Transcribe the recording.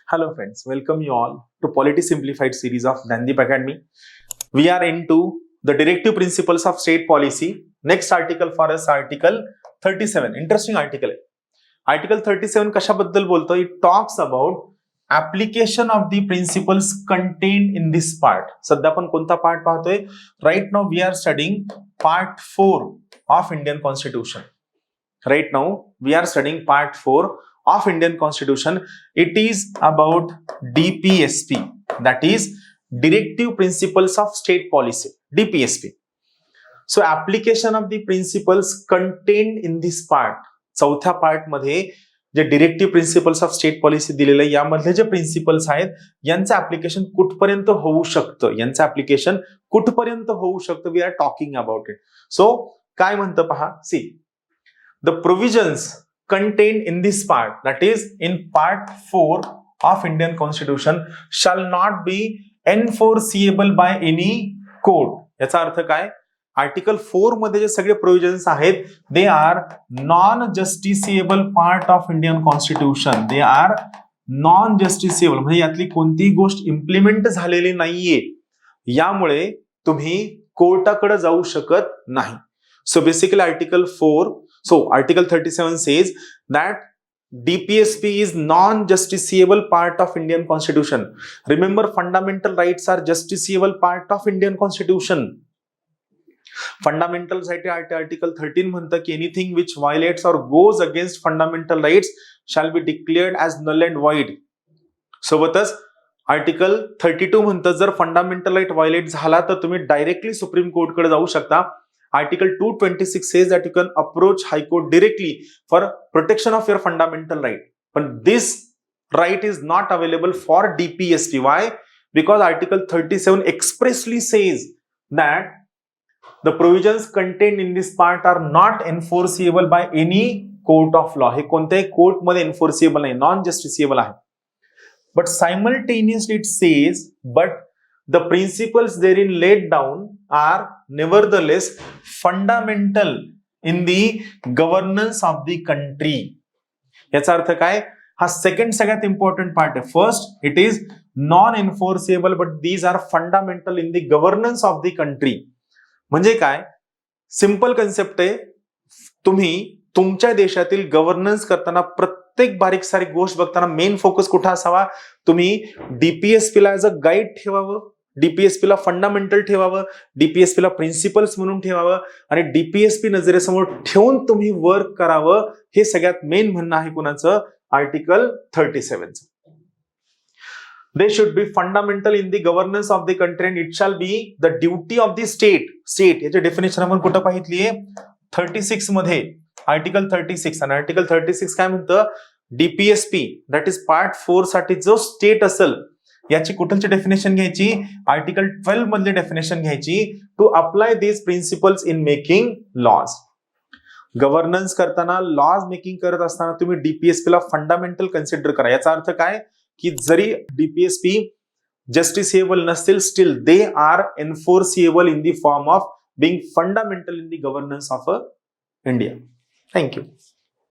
Hello friends, welcome you all to Polity Simplified series of Dandeep Academy. We are into the directive principles of state policy. Next article for us, article 37. Interesting article. Article 37 कशाबद्दल बोलतो? It talks about application of the principles contained in this part. सध्या आपण कोणता part पाहतोय? Right now we are studying part 4 of Indian Constitution. Right now we are studying part 4 of Indian Constitution. It is about DPSP, that is Directive Principles of State Policy, DPSP. So application of the principles contained in this part, चौथ्या part मध्ये जे directive principles of state policy दिलेलं आहे यामधले जे principles आहेत यांचं application कुठपर्यंत होऊ शकतं, यांचं ऍप्लिकेशन कुठपर्यंत होऊ शकतं, we are talking about it. So काय म्हणतं पहा, see the provisions contained in this part, that is in part 4 of Indian Constitution, shall not be enforceable by any court. याचा अर्थ काय? आर्टिकल 4 मध्ये जे सगळे प्रोव्हिजन्स आहेत they are non justiciable part of Indian constitution. They are non justiciable म्हणजे यातली कोणतीही गोष्ट इम्प्लिमेंट झालेली नाहीये, यामुळे तुम्ही कोर्टाकडे जाऊ शकत नाही. So basically article 4, so article 37 says that DPSP is non-justiciable part of Indian Constitution. Remember, fundamental rights are justiciable part of Indian Constitution. Fundamental right article 13 म्हणतं की anything which violates or goes against fundamental rights shall be declared as null and void. सोबतच article 32 म्हणतं जर fundamental right violet झाला तर तुम्ही directly supreme कोर्टकडे जाऊ शकता. Article 226 says that you can approach High Court directly for protection of your fundamental right. But this right is not available for DPSP. Why? Because Article 37 expressly says that the provisions contained in this part are not enforceable by any court of law. हे कोणत्याही कोर्टमध्ये enforceable नाही, non justiciable आहे. But simultaneously it says, but the principles therein laid down are nevertheless fundamental in the governance of the country. याचा अर्थ काय? हा second सगळ्यात important part आहे. First, it is non enforceable but these are fundamental in the governance of the country. म्हणजे काय? Simple concept आहे. तुम्ही तुमच्या देशातील गव्हर्नन्स करताना प्रत्येक बारीक सारीक गोष्ट बघताना मेन फोकस कुठे असावा? तुम्ही डीपीएसपी ला ऍज अ गाईड ठेवावं, डीपीएसपी ला फंडामेंटल ठेवावं, डीपीएसपी ला प्रिन्सिपल्स म्हणून ठेवावं आणि डीपीएसपी नजरेसमोर ठेवून तुम्ही वर्क करावं. हे सगळ्यात मेन म्हणणं आहे कुणाचं? Article 37. They should be fundamental in the governance of the country and it shall be the duty of the state. State याची डेफिनेशन आपण कुठं पाहिली आहे? 36 मध्ये, आर्टिकल 36. आणि आर्टिकल 36 काय म्हणतं? डीपीएसपी दॅट इज पार्ट 4 साठी जो स्टेट असेल याची कुठलची डेफिनेशन घ्यायची? आर्टिकल 12 मधली डेफिनेशन घ्यायची to apply these principles in making laws. Governance करताना, लॉज मेकिंग करत असताना तुम्ही डीपीएसपी ला फंडामेंटल कन्सिडर करा. याचा अर्थ काय? की जरी डीपीएसपी जस्टिसिएबल नसतील, still they are enforceable in the form of being fundamental in the governance of India. Thank you.